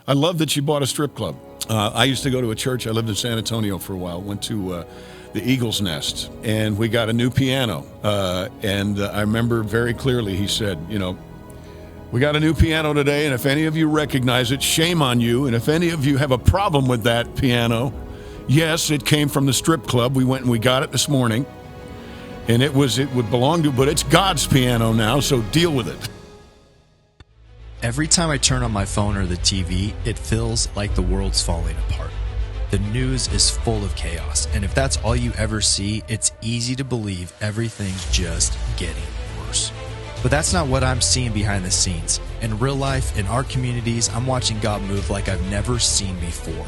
I love that you bought a strip club. I used to go to a church. I lived in San Antonio for a while. Went to the Eagle's Nest, and we got a new piano. And I remember very clearly he said, we got a new piano today, and if any of you recognize it, shame on you. And if any of you have a problem with that piano, yes, it came from the strip club. We went and we got it this morning, and it would belong to, but it's God's piano now, so deal with it. Every time I turn on my phone or the TV, it feels like the world's falling apart. The news is full of chaos, and if that's all you ever see, it's easy to believe everything's just getting worse. But that's not what I'm seeing behind the scenes. In real life, in our communities, I'm watching God move like I've never seen before.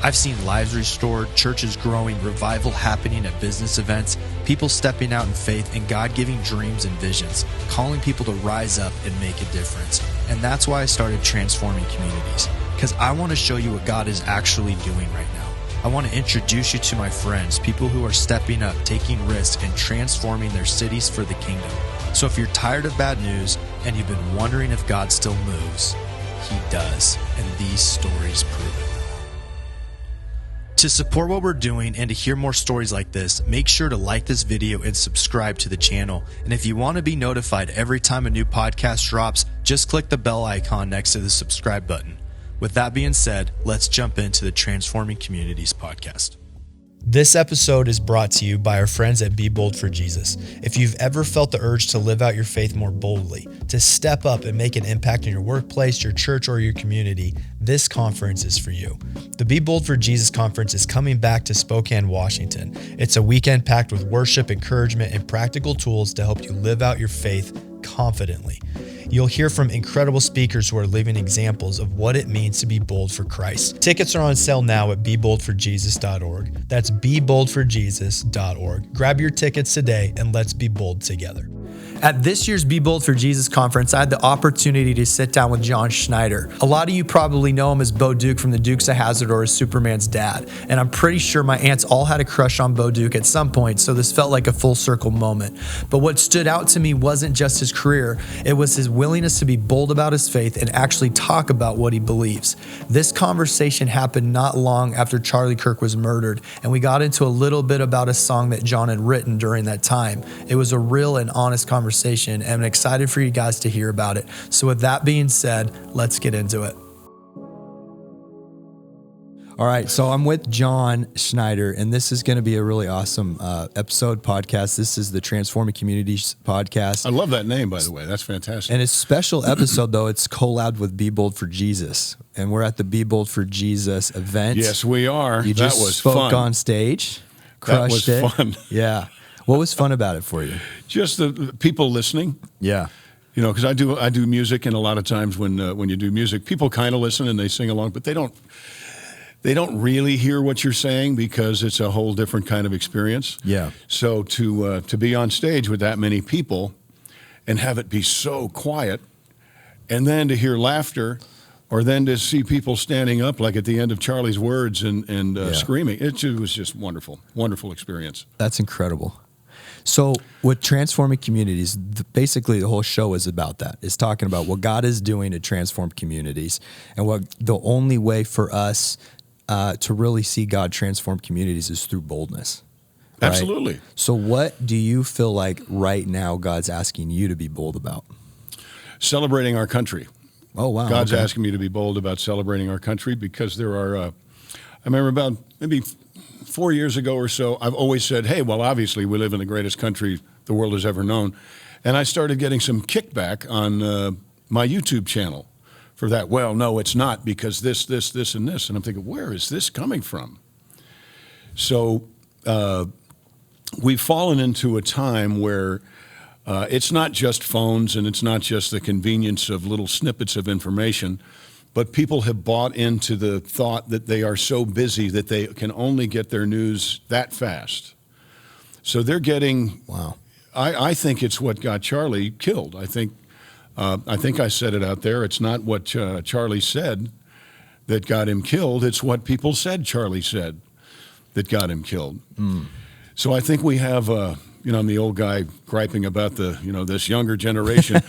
I've seen lives restored, churches growing, revival happening at business events, people stepping out in faith, and God giving dreams and visions, calling people to rise up and make a difference. And that's why I started Transforming Communities, because I want to show you what God is actually doing right now. I want to introduce you to my friends, people who are stepping up, taking risks, and transforming their cities for the kingdom. So if you're tired of bad news and you've been wondering if God still moves, He does, and these stories prove it. To support what we're doing and to hear more stories like this, make sure to like this video and subscribe to the channel. And if you want to be notified every time a new podcast drops, just click the bell icon next to the subscribe button. With that being said, let's jump into the Transforming Communities podcast. This episode is brought to you by our friends at Be Bold for Jesus. If you've ever felt the urge to live out your faith more boldly, to step up and make an impact in your workplace, your church, or your community, this conference is for you. The Be Bold for Jesus conference is coming back to Spokane, Washington. It's a weekend packed with worship, encouragement, and practical tools to help you live out your faith confidently. You'll hear from incredible speakers who are living examples of what it means to be bold for Christ. Tickets are on sale now at BeBoldForJesus.org. That's BeBoldForJesus.org. Grab your tickets today and let's be bold together. At this year's Be Bold for Jesus conference, I had the opportunity to sit down with John Schneider. A lot of you probably know him as Bo Duke from the Dukes of Hazzard or as Superman's dad. And I'm pretty sure my aunts all had a crush on Bo Duke at some point, so this felt like a full circle moment. But what stood out to me wasn't just his career, it was his willingness to be bold about his faith and actually talk about what he believes. This conversation happened not long after Charlie Kirk was murdered, and we got into a little bit about a song that John had written during that time. It was a real and honest conversation, and I'm excited for you guys to hear about it. So with that being said, let's get into it. All right, so I'm with John Schneider, and this is going to be a really awesome podcast. This is the Transforming Communities podcast. I love that name, by the way. That's fantastic. And it's a special episode, though. It's collabed with Be Bold for Jesus, and we're at the Be Bold for Jesus event. Yes, we are. You just that was spoke fun. On stage, crushed that was it. Fun. Yeah. What was fun about it for you? Just the people listening. Yeah. Because I do music, and a lot of times when you do music, people kind of listen and they sing along, but they don't really hear what you're saying because it's a whole different kind of experience. Yeah. So to be on stage with that many people and have it be so quiet, and then to hear laughter, or then to see people standing up like at the end of Charlie's words and screaming, it was just wonderful, wonderful experience. That's incredible. So with Transforming Communities, basically the whole show is about that. It's talking about what God is doing to transform communities, and what the only way for us to really see God transform communities is through boldness. Right? Absolutely. So what do you feel like right now God's asking you to be bold about? Celebrating our country. Oh, wow. God's asking me to be bold about celebrating our country because there are, I remember about maybe 4 years ago or so, I've always said, hey, well, obviously we live in the greatest country the world has ever known. And I started getting some kickback on my YouTube channel for that. Well, no, it's not, because this, and this. And I'm thinking, where is this coming from? So we've fallen into a time where it's not just phones and it's not just the convenience of little snippets of information, but people have bought into the thought that they are so busy that they can only get their news that fast. So they're getting, wow. I think it's what got Charlie killed. I think I said it out there. It's not what Charlie said that got him killed. It's what people said Charlie said that got him killed. Mm. So I think we have, I'm the old guy griping about this younger generation,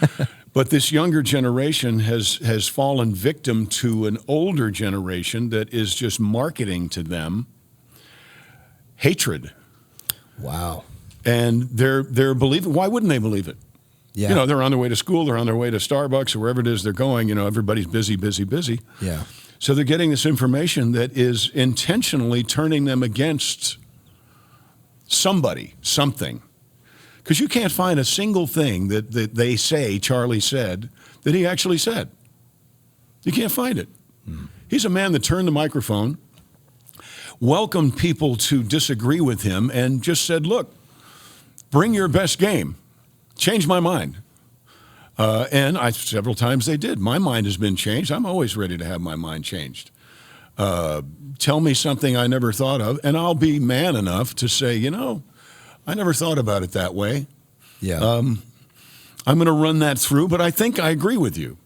But this younger generation has fallen victim to an older generation that is just marketing to them hatred. Wow. And they're believing. Why wouldn't they believe it? Yeah. You know, they're on their way to school, they're on their way to Starbucks or wherever it is they're going. You know, everybody's busy, busy, busy. Yeah. So they're getting this information that is intentionally turning them against somebody, something. Because you can't find a single thing that they say Charlie said that he actually said. You can't find it. He's a man that turned the microphone, welcomed people to disagree with him, and just said, look, bring your best game. Change my mind. And several times they did. My mind has been changed. I'm always ready to have my mind changed. Tell me something I never thought of, and I'll be man enough to say, you know, I never thought about it that way. Yeah. I'm going to run that through, but I think I agree with you.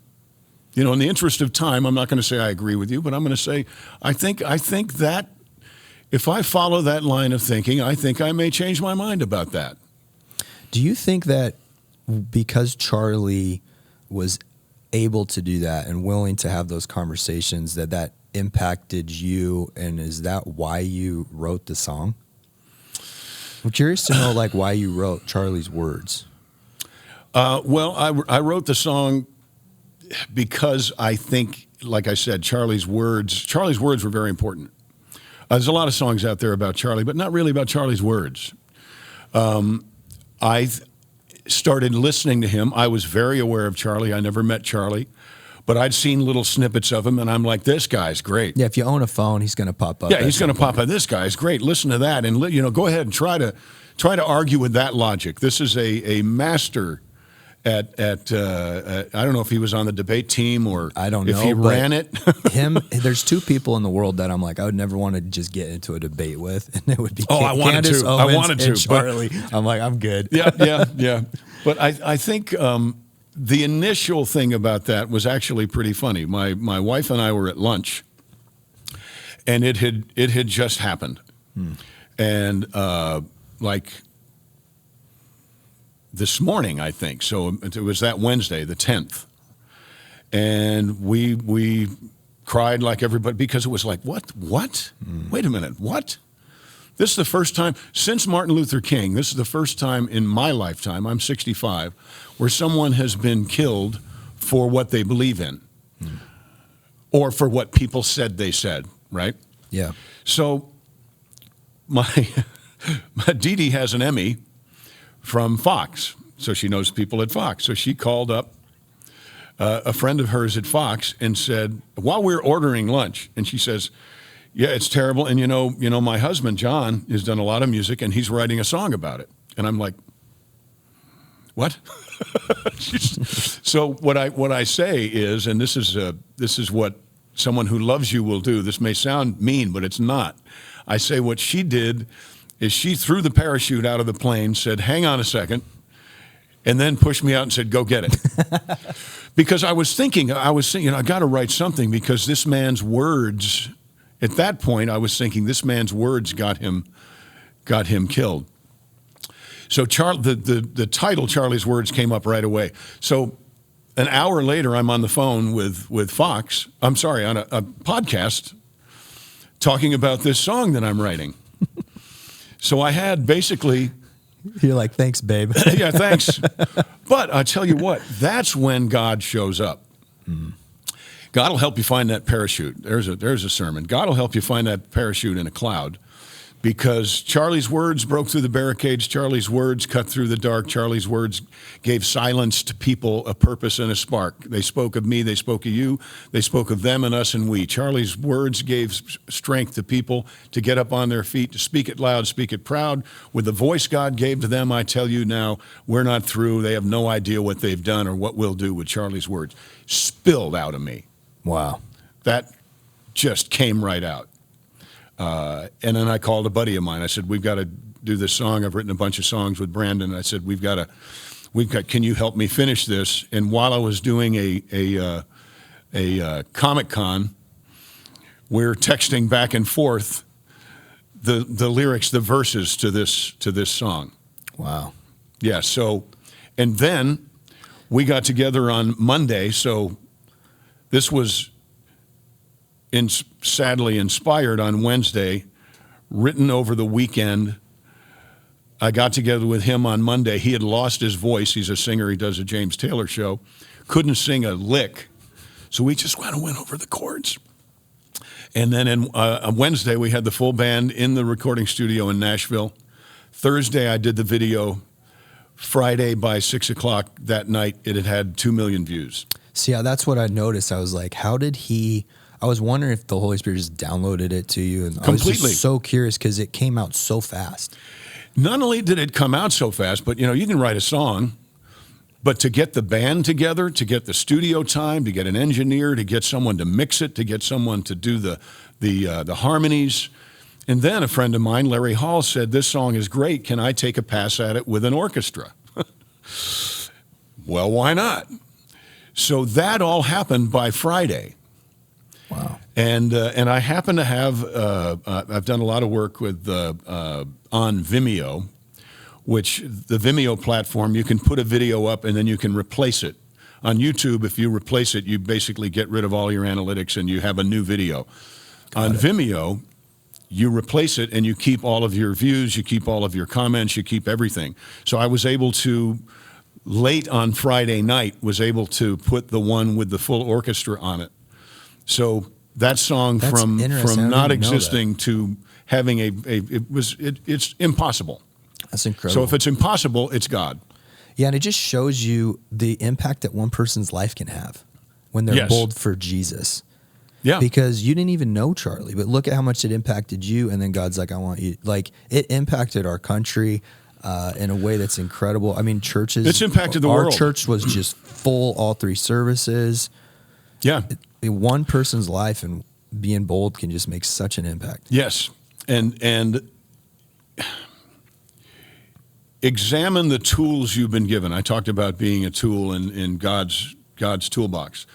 You know, in the interest of time, I'm not going to say I agree with you, but I'm going to say I think that if I follow that line of thinking, I think I may change my mind about that. Do you think that because Charlie was able to do that and willing to have those conversations, that impacted you, and is that why you wrote the song? I'm curious to know, like, why you wrote Charlie's words. Well, I wrote the song because I think, like I said, Charlie's words were very important. There's a lot of songs out there about Charlie, but not really about Charlie's words. I started listening to him. I was very aware of Charlie. I never met Charlie, but I'd seen little snippets of him, and I'm like, this guy's great. Yeah, if you own a phone, he's going to pop up. Yeah, he's going to pop up. This guy's great. Listen to that, and you know, go ahead and try to argue with that logic. This is a master at I don't know if he was on the debate team or I don't know if he ran it. There's two people in the world that I'm like, I would never want to just get into a debate with, and it would be I wanted Candace to. Owens I wanted to, and Charlie. I'm like, I'm good. Yeah. But I think the initial thing about that was actually pretty funny. My wife and I were at lunch, and it had just happened, and like this morning, I think. So it was that Wednesday, the 10th, and we cried like everybody because it was like, what? Wait a minute, what? This is the first time since Martin Luther King, this is the first time in my lifetime, I'm 65, where someone has been killed for what they believe in or for what people said they said, right? Yeah. So my Dee Dee has an Emmy from Fox, so she knows people at Fox. So she called up a friend of hers at Fox and said, while we were ordering lunch, and she says, yeah, it's terrible. And you know, my husband, John, has done a lot of music, and he's writing a song about it. And I'm like, what? So what I say is, and this is what someone who loves you will do. This may sound mean, but it's not. I say what she did is she threw the parachute out of the plane, said, hang on a second, and then pushed me out and said, go get it. Because I was thinking, I got to write something because this man's words, at that point, I was thinking this man's words got him killed. So the title, Charlie's Words, came up right away. So an hour later, I'm on the phone with Fox. I'm sorry, on a podcast talking about this song that I'm writing. So I had basically... You're like, thanks, babe. Yeah, thanks. But I tell you what, that's when God shows up. God will help you find that parachute. There's a sermon. God will help you find that parachute in a cloud, because Charlie's words broke through the barricades. Charlie's words cut through the dark. Charlie's words gave silence to people, a purpose and a spark. They spoke of me. They spoke of you. They spoke of them and us and we. Charlie's words gave strength to people to get up on their feet, to speak it loud, speak it proud. With the voice God gave to them, I tell you now, we're not through. They have no idea what they've done or what we'll do with Charlie's words. Spilled out of me. Wow. That just came right out. And then I called a buddy of mine. I said, we've got to do this song. I've written a bunch of songs with Brandon. I said, we've got, can you help me finish this? And while I was doing a Comic-Con, we're texting back and forth the lyrics, the verses to this song. Wow. Yeah. So, and then we got together on Monday, so this was sadly inspired on Wednesday, written over the weekend. I got together with him on Monday. He had lost his voice. He's a singer. He does a James Taylor show. Couldn't sing a lick. So we just went over the chords. And then on Wednesday, we had the full band in the recording studio in Nashville. Thursday, I did the video. Friday, by 6 o'clock that night, it had 2 million views. See, that's what I noticed. I was like, how did he... I was wondering if the Holy Spirit just downloaded it to you. And Completely. I was just so curious because it came out so fast. Not only did it come out so fast, but, you can write a song, but to get the band together, to get the studio time, to get an engineer, to get someone to mix it, to get someone to do the harmonies. And then a friend of mine, Larry Hall, said, this song is great. Can I take a pass at it with an orchestra? Well, why not? So that all happened by Friday. Wow. And I happen to have, I've done a lot of work with on Vimeo, which the Vimeo platform, you can put a video up and then you can replace it. On YouTube, if you replace it, you basically get rid of all your analytics and you have a new video. On Vimeo, you replace it and you keep all of your views, you keep all of your comments, you keep everything. So I was able to, late on Friday night, was able to put the one with the full orchestra on it. So that song from not existing to having it's impossible. That's incredible. So if it's impossible, it's God. Yeah, and it just shows you the impact that one person's life can have when they're bold for Jesus. Yeah. Because you didn't even know Charlie, but look at how much it impacted you, and then God's like, I want you. Like, it impacted our country in a way that's incredible. I mean, churches. It's impacted the world. Our church was just full all 3 services. Yeah. One person's life and being bold can just make such an impact. Yes. And examine the tools you've been given. I talked about being a tool in God's toolbox.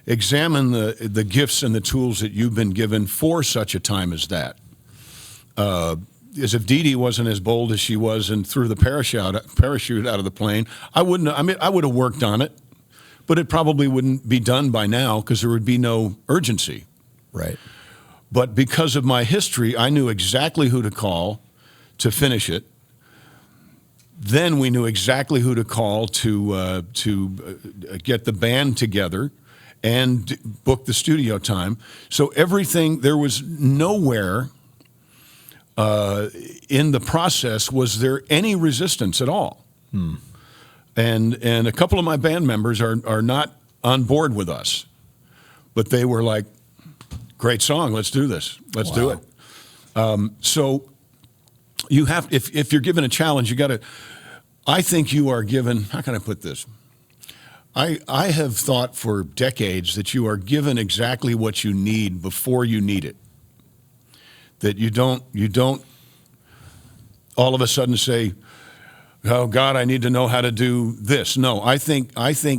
Examine the gifts and the tools that you've been given for such a time as that. As if Dee Dee wasn't as bold as she was and threw the parachute out of the plane, I would have worked on it, but it probably wouldn't be done by now because there would be no urgency. Right. But because of my history, I knew exactly who to call to finish it. Then we knew exactly who to call to get the band together and book the studio time. So everything, there was nowhere in the process was there any resistance at all. And a couple of my band members are not on board with us, but they were like, great song, let's do this, let's do it. So you have, if you're given a challenge, you got to, I think you are given, how can I put this? I have thought for decades that you are given exactly what you need before you need it. That you don't all of a sudden say, oh God, I need to know how to do this. No, I think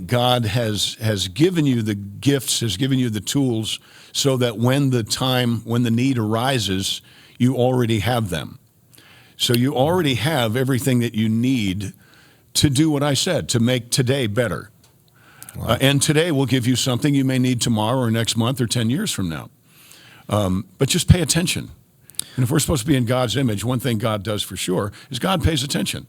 God has given you the gifts, has given you the tools so that when the need arises, you already have them. So you already have everything that you need to do what I said, to make today better. Wow. And today will give you something you may need tomorrow or next month or 10 years from now. But just pay attention. And if we're supposed to be in God's image, one thing God does for sure is God pays attention.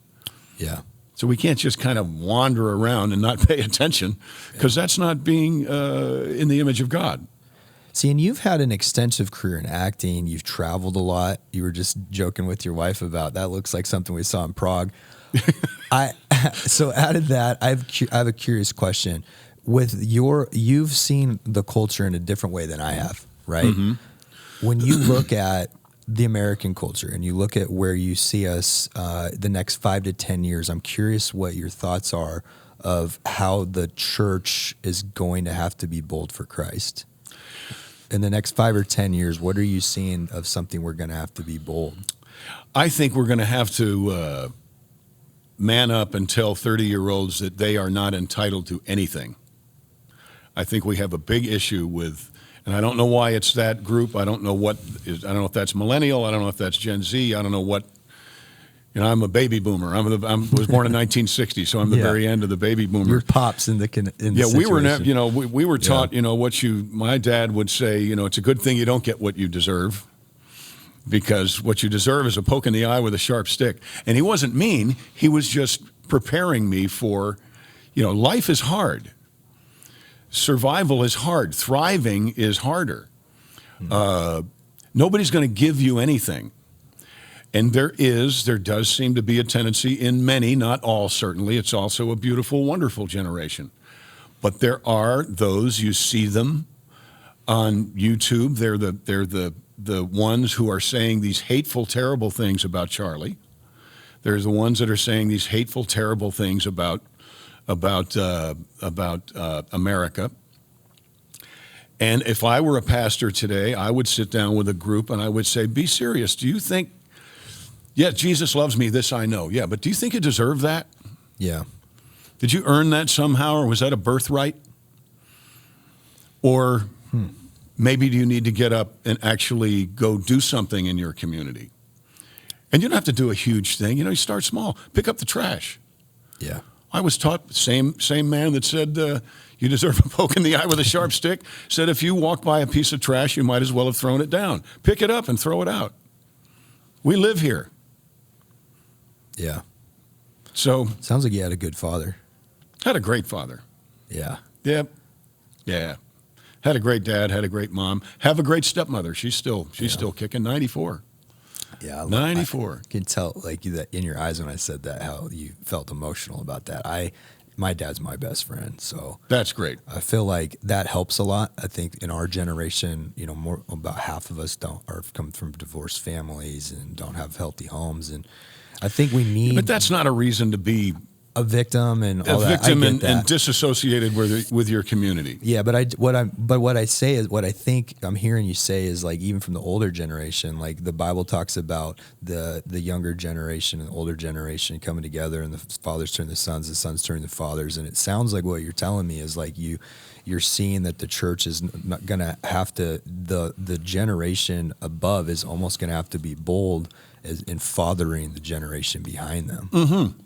Yeah. So we can't just kind of wander around and not pay attention because that's not being in the image of God. See, and you've had an extensive career in acting. You've traveled a lot. You were just joking with your wife about that. Looks like something we saw in Prague. So out of that, I have a curious question. You've seen the culture in a different way than I have, right? Mm-hmm. When you look at the American culture and you look at where you see us the next 5 to 10 years, I'm curious what your thoughts are of how the church is going to have to be bold for Christ. In the next 5 or 10 years, what are you seeing of something we're going to have to be bold? I think we're going to have to man up and tell 30-year-olds that they are not entitled to anything. I think we have a big issue with, and I don't know why it's that group. I don't know if that's millennial. I don't know if that's Gen Z. I don't know what. I'm a baby boomer. I was born in 1960, so I'm the very end of the baby boomer. Your pops in the we were situation. we were taught my dad would say, it's a good thing you don't get what you deserve, because what you deserve is a poke in the eye with a sharp stick. And he wasn't mean. He was just preparing me for, life is hard. Survival is hard. Thriving is harder. Nobody's going to give you anything. And there does seem to be a tendency in many, not all certainly. It's also a beautiful, wonderful generation. But there are those, you see them on YouTube. They're the ones who are saying these hateful, terrible things about Charlie. There's the ones that are saying these hateful, terrible things about America. And if I were a pastor today, I would sit down with a group and I would say, be serious. Do you think, Jesus loves me, this I know. Yeah, but do you think you deserve that? Yeah. Did you earn that somehow, or was that a birthright? Or maybe do you need to get up and actually go do something in your community? And you don't have to do a huge thing. You start small. Pick up the trash. Yeah. I was taught, same man that said you deserve a poke in the eye with a sharp stick, said if you walk by a piece of trash, you might as well have thrown it down. Pick it up and throw it out. We live here. Yeah. So. Sounds like you had a good father. Had a great father. Yeah. Yep. Yeah. Had a great dad, had a great mom. Have a great stepmother. She's still kicking, 94. Yeah, 94. I can tell, like, that in your eyes when I said that, how you felt emotional about that. My dad's my best friend, so that's great. I feel like that helps a lot. I think in our generation, more about half of us come from divorced families and don't have healthy homes, and I think we need. But that's not a reason to be a victim and all that. A victim and disassociated with your community. Yeah, but what I say is, what I think I'm hearing you say is, like, even from the older generation, like the Bible talks about the younger generation and the older generation coming together, and the fathers turn the sons turn the fathers, and it sounds like what you're telling me is like you're seeing that the church is not going to have to, the generation above is almost going to have to be bold in fathering the generation behind them. Mm-hmm.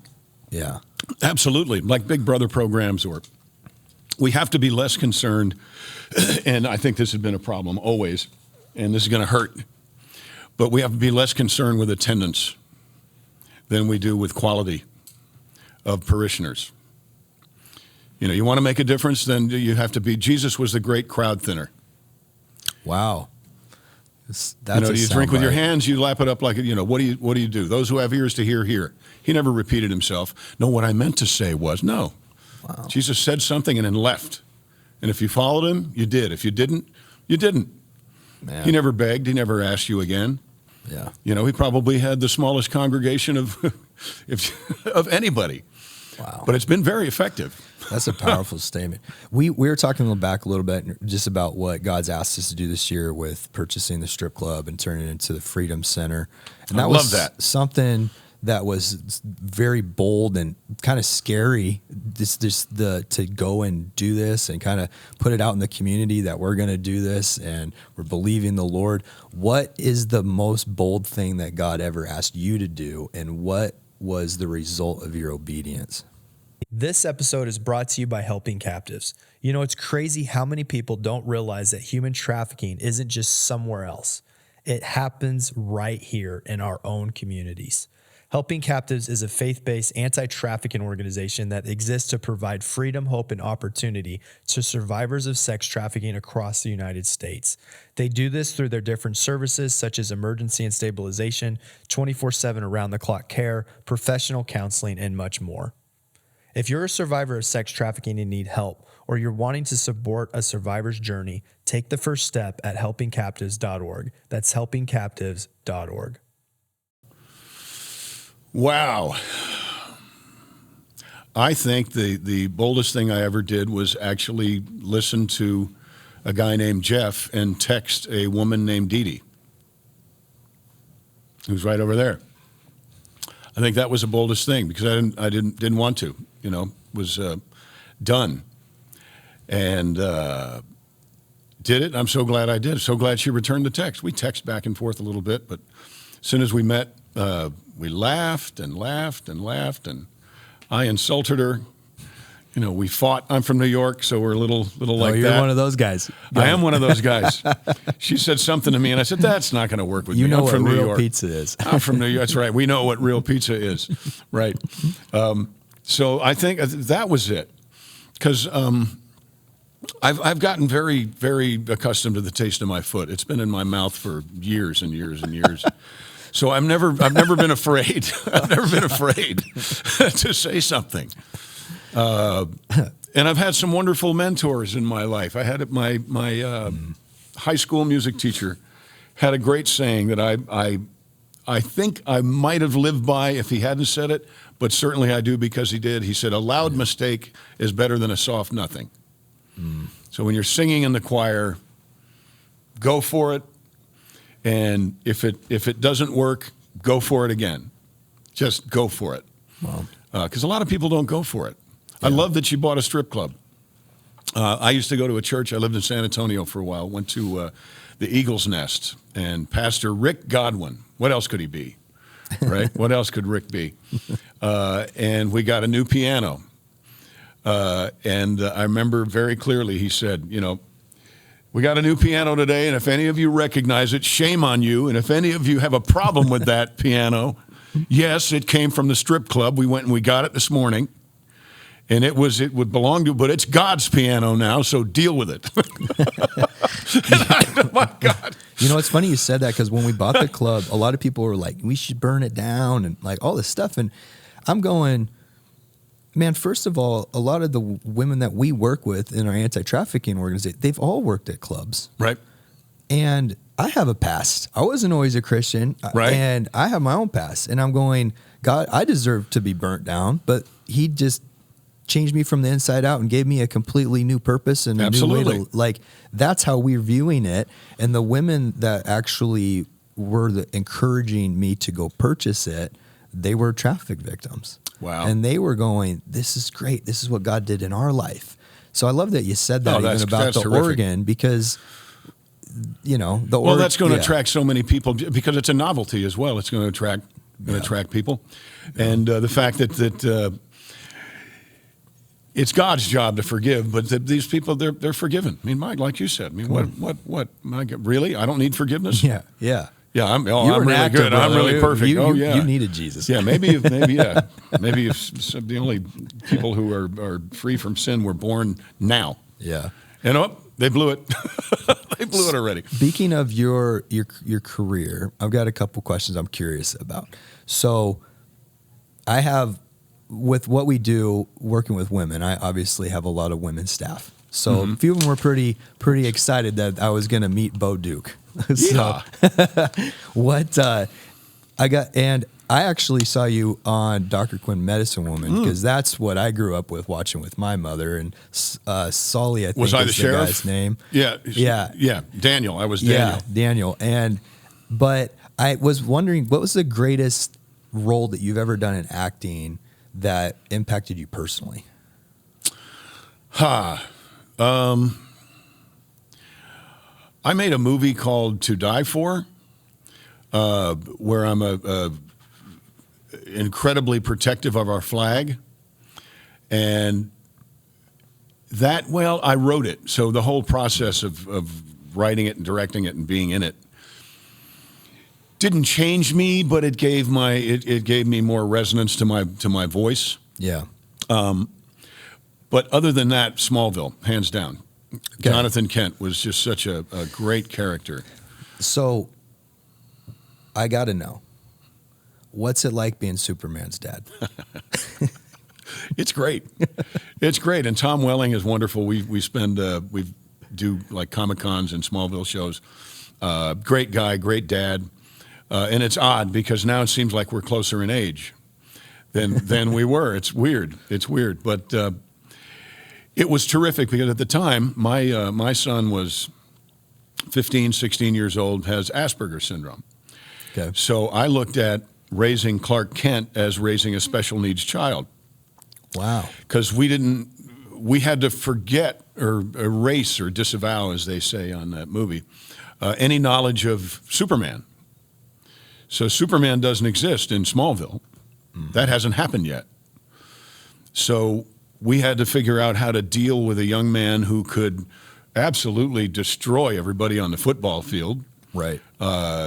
Yeah. Absolutely. Like Big Brother programs, or we have to be less concerned, and I think this has been a problem always, and this is going to hurt, but we have to be less concerned with attendance than we do with quality of parishioners. You want to make a difference, then you have to be. Jesus was the great crowd thinner. Wow. Do you drink with your hands? You lap it up like, what do you do? Those who have ears to hear, hear. He never repeated himself. No, what I meant to say was, no. Wow. Jesus said something and then left. And if you followed him, you did. If you didn't, you didn't. Man. He never begged. He never asked you again. Yeah. He probably had the smallest congregation of anybody. Wow. But it's been very effective. That's a powerful statement. We were talking back a little bit just about what God's asked us to do this year with purchasing the strip club and turning it into the Freedom Center. And I love that. Something that was very bold and kind of scary, to go and do this and kind of put it out in the community that we're going to do this and we're believing the Lord. What is the most bold thing that God ever asked you to do, and what was the result of your obedience? This episode is brought to you by Helping Captives. It's crazy how many people don't realize that human trafficking isn't just somewhere else. It happens right here in our own communities. Helping Captives is a faith-based anti-trafficking organization that exists to provide freedom, hope, and opportunity to survivors of sex trafficking across the United States. They do this through their different services such as emergency and stabilization, 24/7 around-the-clock care, professional counseling, and much more. If you're a survivor of sex trafficking and need help, or you're wanting to support a survivor's journey, take the first step at helpingcaptives.org. That's helpingcaptives.org. Wow. I think the boldest thing I ever did was actually listen to a guy named Jeff and text a woman named Dee Dee, who's right over there. I think that was the boldest thing because I didn't want to, was done, and did it. I'm so glad I did. So glad she returned the text. We text back and forth a little bit, but as soon as we met, we laughed and laughed and laughed, and I insulted her. You know, we fought. I'm from New York, so we're a little like you're that. one of those guys. I am one of those guys. She said something to me, and I said, "That's not going to work with me. You know I'm what from New real York. pizza is. I'm from New York. That's right. We know what real pizza is, right?" So I think that was it, because I've gotten very, very accustomed to the taste of my foot. It's been in my mouth for years and years and years. So I've never been afraid. I've never been afraid to say something. And I've had some wonderful mentors in my life. I had my high school music teacher had a great saying that I think I might have lived by if he hadn't said it, but certainly I do because he did. He said, "A loud mistake is better than a soft nothing." So when you're singing in the choir, go for it. And if it doesn't work, go for it again. Just go for it. Wow. Because a lot of people don't go for it. I love that you bought a strip club. I used to go to a church. I lived in San Antonio for a while. Went to the Eagle's Nest. And Pastor Rick Godwin, what else could he be? Right? What else could Rick be? And we got a new piano. And I remember very clearly he said, you know, "We got a new piano today, and if any of you recognize it, shame on you. And if any of you have a problem with that piano, yes, it came from the strip club. We went and we got it this morning. And it would belong to, but it's God's piano now, so deal with it." Oh my God. You know, it's funny you said that, because when we bought the club, a lot of people were like, "We should burn it down," and like all this stuff. And I'm going, man, first of all, a lot of the women that we work with in our anti-trafficking organization, they've all worked at clubs. Right. And I have a past. I wasn't always a Christian. Right. And I have my own past. And I'm going, God, I deserve to be burnt down, but he just changed me from the inside out and gave me a completely new purpose and a new way to, like, that's how we're viewing it. And the women that actually were encouraging me to go purchase it, they were traffic victims. Wow. And they were going, "This is great. This is what God did in our life." So I love that you said that even about the terrific. organ, because, you know, Well, that's going to attract so many people because it's a novelty as well. It's going to attract people. And the fact that it's God's job to forgive, but these people, they're forgiven. I mean, Mike, like you said, I mean, what? My God, really? I don't need forgiveness? Yeah, yeah. Yeah, I'm You were an really actor, good. brother. I'm really perfect. You needed Jesus. Yeah, maybe if the only people who are free from sin were born now. Yeah. And they blew it. They blew it already. Speaking of your career, I've got a couple questions I'm curious about. So I have, with what we do working with women, I obviously have a lot of women staff. So a few of them were pretty excited that I was going to meet Bo Duke. So, what I got, and I actually saw you on Dr. Quinn Medicine Woman, because that's what I grew up with watching with my mother. And Solly, I think was I the sheriff? Guy's name. Yeah. Daniel. I was Daniel. Yeah, Daniel. But I was wondering, what was the greatest role that you've ever done in acting that impacted you personally? I made a movie called To Die For, where I'm a incredibly protective of our flag. And that, well, I wrote it. So the whole process of writing it and directing it and being in it didn't change me, but it gave me more resonance to my voice. Yeah. But other than that, Smallville, hands down. Okay. Jonathan Kent was just such a great character. So I got to know, what's it like being Superman's dad? It's great. It's great. And Tom Welling is wonderful. We do like Comic-Cons and Smallville shows. Great guy, great dad. And it's odd because now it seems like we're closer in age than we were. It's weird. But it was terrific because at the time, my son was 15, 16 years old, has Asperger's syndrome. Okay. So I looked at raising Clark Kent as raising a special needs child. Wow. Because we had to forget or erase or disavow, as they say on that movie, any knowledge of Superman. So Superman doesn't exist in Smallville. That hasn't happened yet. So we had to figure out how to deal with a young man who could absolutely destroy everybody on the football field. Right.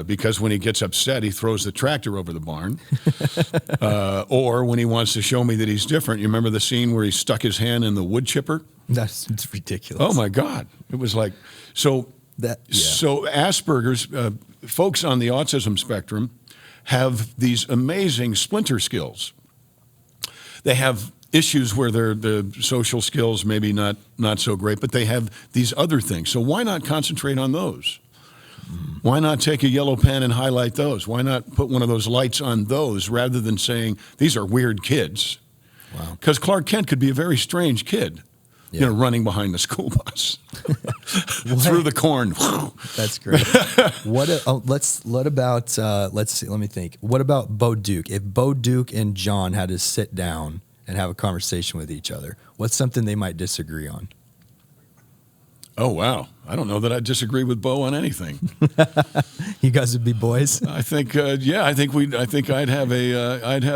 Because when he gets upset, he throws the tractor over the barn. Or when he wants to show me that he's different. You remember the scene where he stuck his hand in the wood chipper? It's ridiculous. Oh, my God. It was like, so Asperger's, folks on the autism spectrum have these amazing splinter skills. They have issues where the social skills maybe not so great, but they have these other things. So why not concentrate on those? Why not take a yellow pen and highlight those? Why not put one of those lights on those rather than saying, these are weird kids? Wow. Because Clark Kent could be a very strange kid, running behind the school bus through the corn. That's great. Let me think. What about Bo Duke? If Bo Duke and John had to sit down and have a conversation with each other, what's something they might disagree on? Oh, wow. I don't know that I disagree with Bo on anything. You guys would be boys? I think, I think I'd have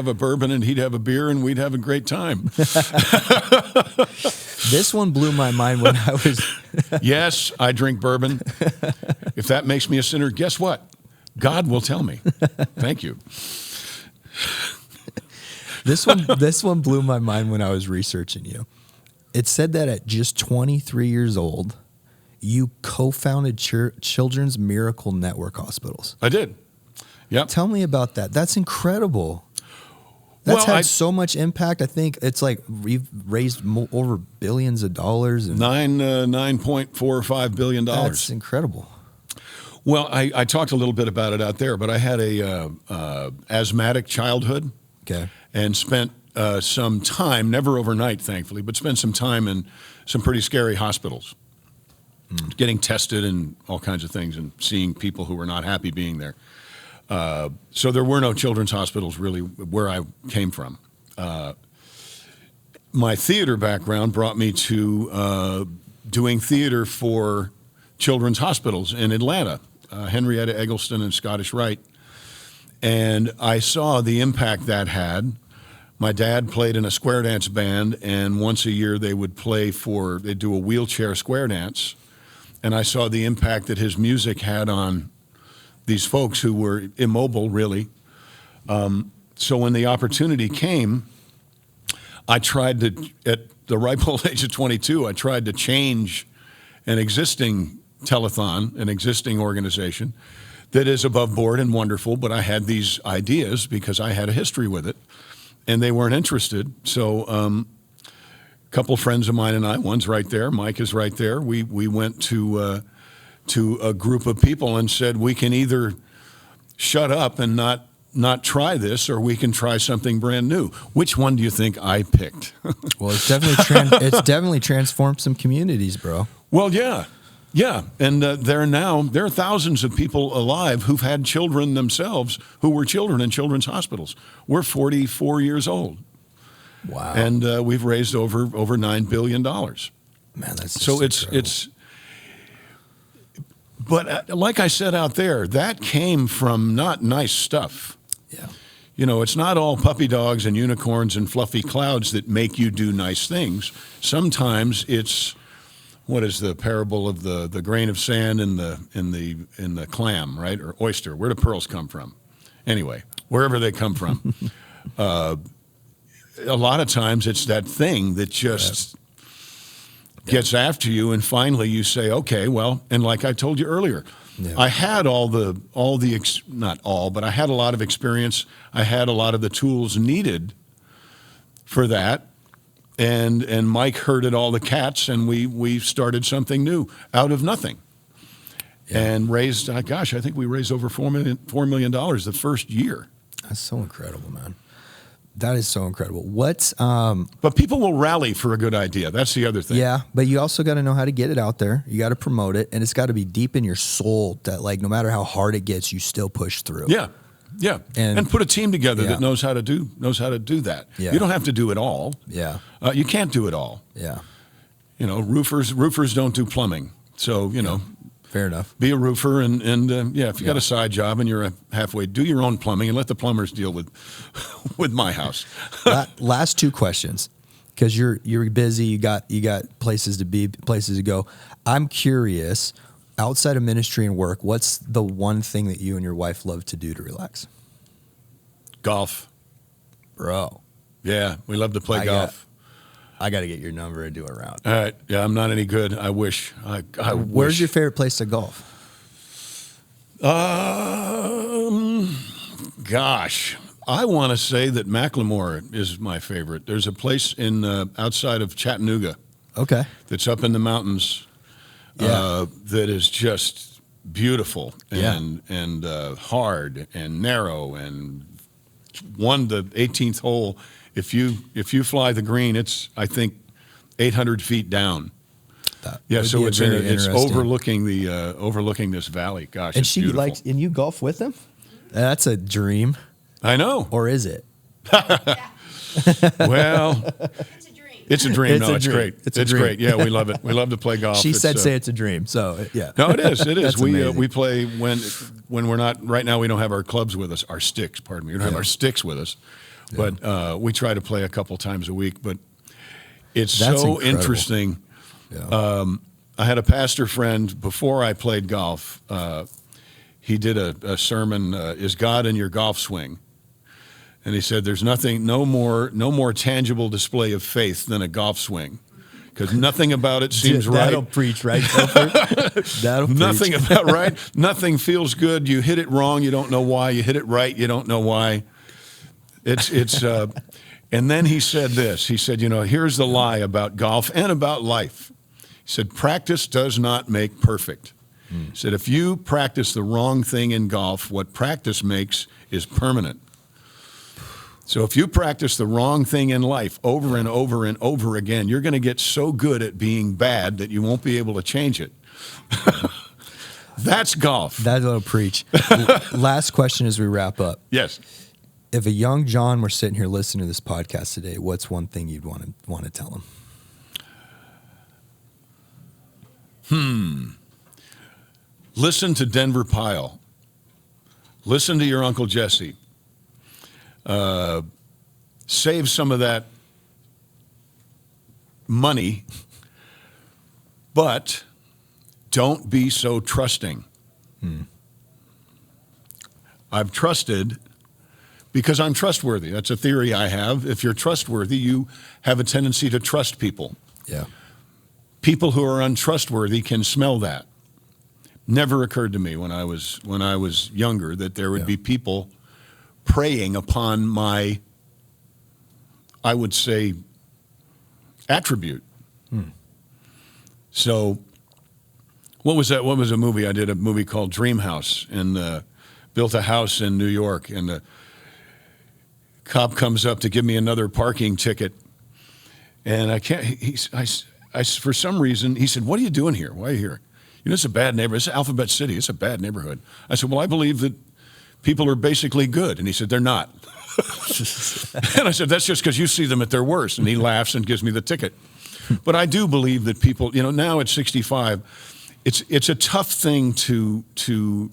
a bourbon and he'd have a beer and we'd have a great time. This one blew my mind when I was. Yes, I drink bourbon. If that makes me a sinner, guess what? God will tell me. Thank you. This one blew my mind when I was researching you. It said that at just 23 years old, you co-founded Children's Miracle Network hospitals. I did. Yep. Tell me about that. That's incredible. That's had so much impact. I think it's like we've raised over billions of dollars. And $9.45 billion. That's incredible. Well, I talked a little bit about it out there, but I had a asthmatic childhood. Okay. And spent some time, never overnight, thankfully, but spent some time in some pretty scary hospitals, getting tested and all kinds of things and seeing people who were not happy being there. So there were no children's hospitals really where I came from. My theater background brought me to doing theater for children's hospitals in Atlanta, Henrietta Eggleston and Scottish Rite. And I saw the impact that had. My dad played in a square dance band, and once a year they'd do a wheelchair square dance. And I saw the impact that his music had on these folks who were immobile, really. So when the opportunity came, I tried to, at the ripe old age of 22, I tried to change an existing telethon, an existing organization that is above board and wonderful, but I had these ideas because I had a history with it. And they weren't interested. So a couple friends of mine and I, one's right there, Mike is right there. We went to a group of people and said, we can either shut up and not try this, or we can try something brand new. Which one do you think I picked? Well, it's definitely transformed some communities, bro. Well, yeah. Yeah, and there are thousands of people alive who've had children themselves who were children in children's hospitals. We're 44 years old. Wow. And we've raised over $9 billion. Man, that's so it's but like I said out there, that came from not nice stuff. Yeah. You know, it's not all puppy dogs and unicorns and fluffy clouds that make you do nice things. Sometimes it's, what is the parable of the grain of sand in the clam, right? Or oyster. Where do pearls come from? Anyway, wherever they come from. A lot of times it's that thing that just gets after you, and finally you say, okay, well, and like I told you earlier, I had not all, but I had a lot of experience. I had a lot of the tools needed for that. And Mike herded all the cats, and we started something new out of nothing, and raised. I think we raised over $4 million the first year. That's so incredible, man. That is so incredible. But people will rally for a good idea. That's the other thing. Yeah, but you also got to know how to get it out there. You got to promote it, and it's got to be deep in your soul that, like, no matter how hard it gets, you still push through. Yeah. Yeah, and put a team together that knows how to do that. Yeah. You don't have to do it all. Yeah, you can't do it all. Yeah, you know, roofers don't do plumbing. So you know, Fair enough. Be a roofer, and if you got a side job and you're halfway, do your own plumbing and let the plumbers deal with with my house. Last two questions, because you're busy, you got places to be, places to go. I'm curious, outside of ministry and work, what's the one thing that you and your wife love to do to relax? Golf. Bro. Yeah, we love to play golf. I got to get your number and do a round. All right. Yeah, I'm not any good. I wish. I Where's wish. your favorite place to golf? Gosh, I want to say that Macklemore is my favorite. There's a place in outside of Chattanooga. Okay. That's up in the mountains. Yeah. That is just beautiful and Yeah. hard and narrow, and won the 18th hole. If you fly the green, it's, I think, 800 feet down. Yeah, so it's overlooking this valley. Gosh, and it's she beautiful. likes, and you golf with them? That's a dream. I know. Or is it? Well, it's a dream. It's No, a it's dream. great. It's a It's dream. great. Yeah, we love it. We love to play golf. She said, It's, say it's a dream. So yeah. No, it is. It is. That's amazing. We play when we're not. Right now, we don't have our clubs with us. Our sticks. Pardon me. We don't have our sticks with us. But we try to play a couple times a week. But it's That's so incredible. interesting. Yeah. I had a pastor friend before I played golf. He did a sermon. Is God in your golf swing? And he said, "There's no more tangible display of faith than a golf swing, because nothing about it seems right. That'll preach, right? That'll preach. Nothing about right. Nothing feels good. You hit it wrong. You don't know why. You hit it right. You don't know why. It's. And then he said this. He said, here's the lie about golf and about life. He said, practice does not make perfect. He said, if you practice the wrong thing in golf, what practice makes is permanent. So if you practice the wrong thing in life over and over and over again, you're going to get so good at being bad that you won't be able to change it. That's golf. That'll preach. Last question as we wrap up. Yes. If a young John were sitting here listening to this podcast today, what's one thing you'd want to tell him? Listen to Denver Pyle. Listen to your Uncle Jesse. Save some of that money, but don't be so trusting. I've trusted because I'm trustworthy. That's a theory I have. If you're trustworthy, you have a tendency to trust people. Yeah. People who are untrustworthy can smell that. Never occurred to me when I was younger that there would be people preying upon my, I would say, attribute. So what was that? What was a movie? I did a movie called Dream House, and built a house in New York, and the cop comes up to give me another parking ticket, and I can't. For some reason, he said, "What are you doing here? Why are you here? It's a bad neighborhood. It's Alphabet City. It's a bad neighborhood." I said, "Well, I believe that people are basically good." And he said, "They're not." And I said, "That's just because you see them at their worst." And he laughs and gives me the ticket. But I do believe that people, now at 65, it's a tough thing to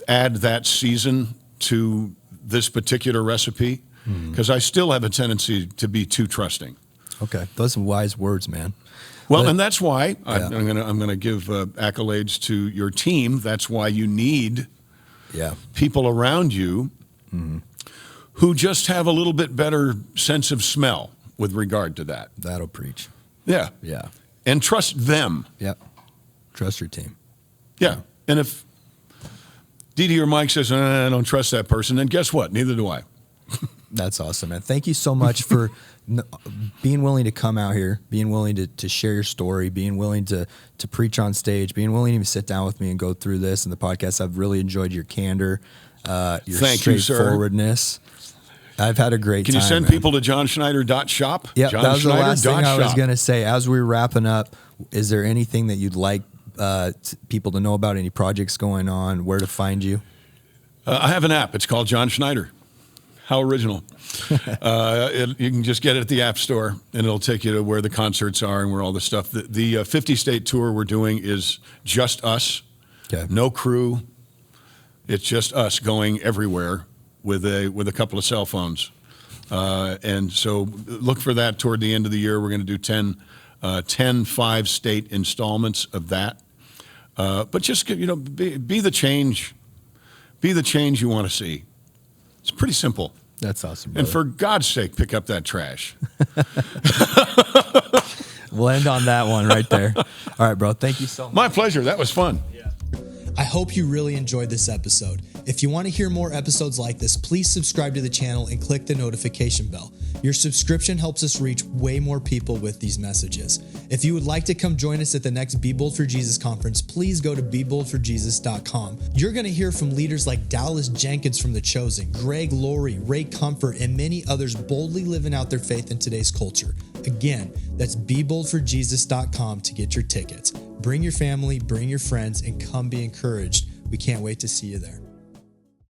add that season to this particular recipe, because I still have a tendency to be too trusting. Okay, those are wise words, man. Well, and that's why I'm gonna give accolades to your team. That's why you need people around you who just have a little bit better sense of smell with regard to that. That'll preach. Yeah. Yeah. And trust them. Yep. Trust your team. Yeah. And if Didi or Mike says, I don't trust that person, then guess what? Neither do I. That's awesome, man. Thank you so much for being willing to come out here, being willing to share your story, being willing to preach on stage, being willing to even sit down with me and go through this in the podcast. I've really enjoyed your candor, your straightforwardness. I've had a great time. Can you send people to johnschneider.shop? Yeah, that was the last thing I was going to say. As we're wrapping up, is there anything that you'd like people to know about, any projects going on, where to find you? I have an app. It's called John Schneider. How original. You can just get it at the App Store, and it'll take you to where the concerts are and where all the stuff. The 50-state tour we're doing is just us. Okay. No crew. It's just us going everywhere with a couple of cell phones. And so look for that toward the end of the year. We're going to do 10 5-state installments of that. But just, be the change. Be the change you want to see. It's pretty simple. That's awesome, And brother. for God's sake, pick up that trash. We'll end on that one right there. All right, bro. Thank you so much. My pleasure. That was fun. I hope you really enjoyed this episode. If you want to hear more episodes like this, please subscribe to the channel and click the notification bell. Your subscription helps us reach way more people with these messages. If you would like to come join us at the next Be Bold for Jesus conference, please go to BeboldForJesus.com. You're going to hear from leaders like Dallas Jenkins from The Chosen, Greg Laurie, Ray Comfort, and many others boldly living out their faith in today's culture. Again, that's BeboldForJesus.com to get your tickets. Bring your family, bring your friends, and come be encouraged. We can't wait to see you there.